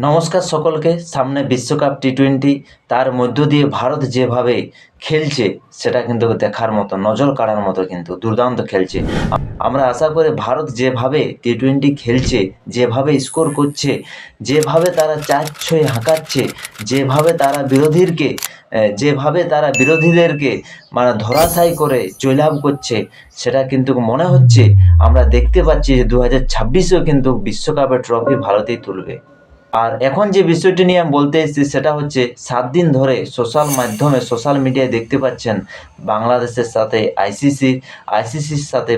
নমস্কার সকলকে। সামনে বিশ্বকাপ টি-20, তার মধ্য দিয়ে ভারত যেভাবে খেলছে সেটা কিন্তু দেখার মতো, নজর কাড়ার মতো, কিন্তু দুর্দান্ত খেলছে। আমরা আশা করি ভারত যেভাবে টি-20 খেলছে, যেভাবে স্কোর করছে, যেভাবে তারা 4-6 হাঁকাচ্ছে, যেভাবে তারা বিরোধীদেরকে মানে ধরাশায়ী করে জয়লাভ করছে, সেটা কিন্তু মনে হচ্ছে, আমরা দেখতে পাচ্ছি যে 2026-এও কিন্তু বিশ্বকাপের ট্রফি ভারতেই তুলবে। আর এখন যে বিষয়টি নিয়ে আমি বলতে এসেছি সেটা হচ্ছে 7 দিন ধরে সোশ্যাল মিডিয়ায় দেখতে পাচ্ছেন বাংলাদেশের সাথে আইসিসির সাথে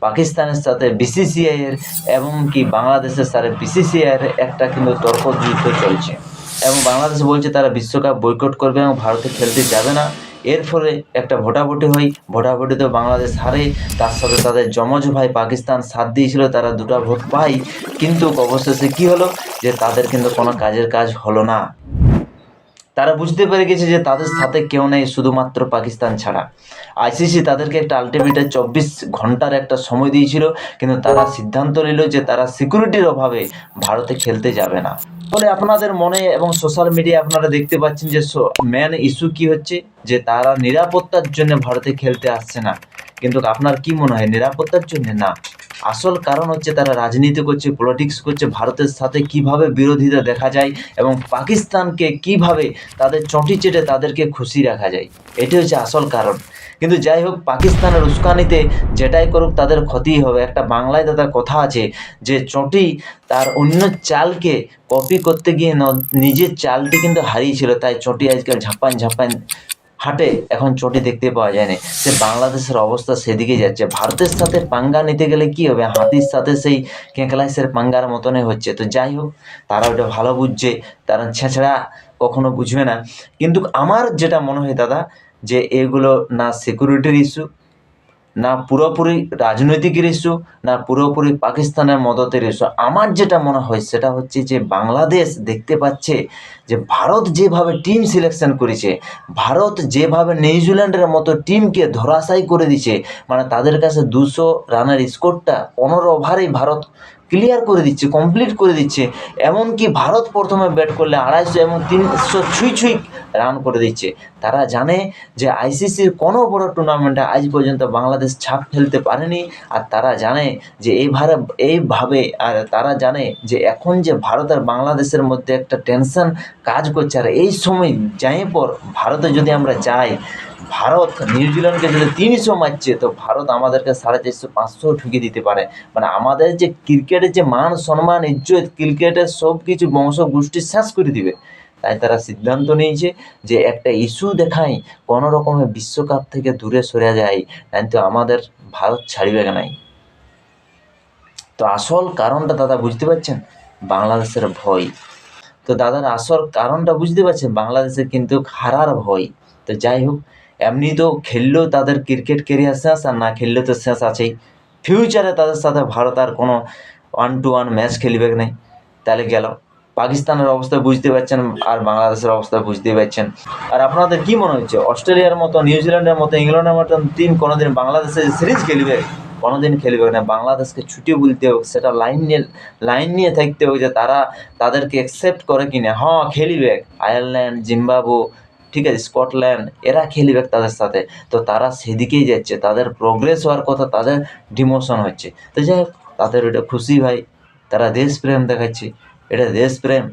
পাকিস্তানের সাথে বিসিসিআইয়ের, এমনকি বাংলাদেশের সাথে বিসিসিআইয়ের একটা কিন্তু তর্কযুদ্ধ চলছে, এবং বাংলাদেশ বলছে তারা বিশ্বকাপ বয়কট করবে এবং ভারতে খেলতে যাবে না। এর ফলে একটা ভোটাভুটি হয়, ভোটাভুটিতে বাংলাদেশ হারে, তার সাথে তাদের যমজ ভাই পাকিস্তান সাথ দিয়েছিল, তারা 2টা ভোট পায়। কিন্তু অবশেষে কী হলো, যে তাদের কিন্তু কোনো কাজ হলো না। তারা বুঝতে পেরে গেছে যে তাদের সাথে কেউ নেই, শুধুমাত্র পাকিস্তান ছাড়া। আইসিসি তাদেরকে একটা আলটিমেটে 24 ঘন্টার একটা সময় দিয়েছিল, কিন্তু তারা সিদ্ধান্ত নিল যে তারা সিকিউরিটির অভাবে ভারতে খেলতে যাবে না। ফলে আপনাদের মনে এবং সোশ্যাল মিডিয়ায় আপনারা দেখতে পাচ্ছেন যে মেন ইস্যু কী হচ্ছে, যে তারা নিরাপত্তার জন্য ভারতে খেলতে আসছে না। কিন্তু আপনার কি মনে হয়, নিরাপত্তার জন্য? না, আসল কারণ হচ্ছে তারা রাজনীতি করছে, পলিটিক্স করছে, ভারতের সাথে কিভাবে বিরোধিতা দেখা যায় এবং পাকিস্তানকে কিভাবে তাদের চটি চেটে তাদেরকে খুশি রাখা যায়, এটি হচ্ছে আসল কারণ। কিন্তু যাই হোক, পাকিস্তানের উস্কানিতে যেটাই করুক তাদের ক্ষতিই হবে। একটা বাংলায় দাদা কথা আছে যে চটি তার অন্য চালকে কপি করতে গিয়ে নিজের চালটি কিন্তু হারিয়েছিল, তাই চটি আজকাল ঝাপান হাটে এখন চটি দেখতে পাওয়া যায় না। সে বাংলাদেশের অবস্থা সেদিকে যাচ্ছে। ভারতের সাথে পাঙ্গা নিতে গেলে কি হবে, হাতির সাথে সেই কেঁকলাইসের পাঙ্গার মতনই হচ্ছে। তো যাই হোক, তারা ওটা ভালো বুঝছে, তারা ছেঁচড়া কখনো বুঝবে না। কিন্তু আমার যেটা মনে হয় দাদা, যে এগুলো না সিকিউরিটির ইস্যু, না পুরোপুরি রাজনৈতিক ইস্যু, না পুরোপুরি পাকিস্তানের মদতের ইস্যু। আমার যেটা মনে হয় সেটা হচ্ছে যে বাংলাদেশ দেখতে পাচ্ছে যে ভারত যেভাবে টিম সিলেকশন করেছে, ভারত যেভাবে নিউজিল্যান্ডের মতো টিমকে ধরাশায়ী করে দিচ্ছে, মানে তাদের কাছে 200 রানের স্কোরটা 15 ওভারেই ভারত ক্লিয়ার করে দিচ্ছে, কমপ্লিট করে দিচ্ছে। এমনকি ভারত প্রথমে ব্যাট করলে 250 এবং 300 ছুঁই রান করে দিচ্ছে। তারা জানে যে আইসিসির কোনো বড় টুর্নামেন্টে আজ পর্যন্ত বাংলাদেশ ছাপ ফেলতে পারেনি, আর তারা জানে যে এইভাবে আর তারা জানে যে এখন যে ভারত আর বাংলাদেশের মধ্যে একটা টেনশন কাজ করছে, আর এই সময় যাই পর ভারতে যদি আমরা যাই, ভারত নিউজিল্যান্ডকে যদি 300 মারছে, তো ভারত আমাদেরকে 450-500 ঠুকিয়ে দিতে পারে। মানে আমাদের যে ক্রিকেটের যে মান সম্মান ইজ্জত, ক্রিকেটের সব কিছু বংশ গোষ্ঠী শেষ করে দিবে। তাই তারা সিদ্ধান্ত নিয়েছে যে একটা ইস্যু দেখাই, কোনো রকমের বিশ্বকাপ থেকে দূরে সরে যায়, কিন্তু আমাদের ভারত ছাড়িবে নাই। তো আসল কারণটা দাদা বুঝতে পারছেন, বাংলাদেশের ভয়। তো দাদার আসল কারণটা বুঝতে পারছেন, বাংলাদেশের কিন্তু হারার ভয়। তো যাই হোক, এমনি তো খেললেও তাদের ক্রিকেট কেরিয়ার শেষ, আর না খেললেও তো শেষ আছেই। ফিউচারে তাদের সাথে ভারত আর কোনো 1-1 ম্যাচ খেলবে না, তাহলে গেল। পাকিস্তানের অবস্থা বুঝতে পারছেন, আর বাংলাদেশের অবস্থা বুঝতে পারছেন। আর আপনাদের কি মনে হচ্ছে, অস্ট্রেলিয়ার মতো, নিউজিল্যান্ডের মতো, ইংল্যান্ডের মতন টিম কোনোদিন বাংলাদেশে সিরিজ খেলবে? কোনোদিন খেলবে না। বাংলাদেশকে ছুটি বলতে হোক, সেটা লাইন নিয়ে থাকতে হোক, যে তারা তাদেরকে অ্যাকসেপ্ট করে কিনা। হ্যাঁ, খেলবে আয়ারল্যান্ড, জিম্বাবু, ঠিক আছে, স্কটল্যান্ড, এরা খেলবে তাদের সাথে। তো তারা সেদিকেই যাচ্ছে, তাদের প্রোগ্রেস হওয়ার কথা, তাদের ডিমোশন হচ্ছে। তো যাই হোক, তাদের ওটা খুশি ভাই, তারা দেশপ্রেম দেখাচ্ছে, এটা দেশপ্রেম।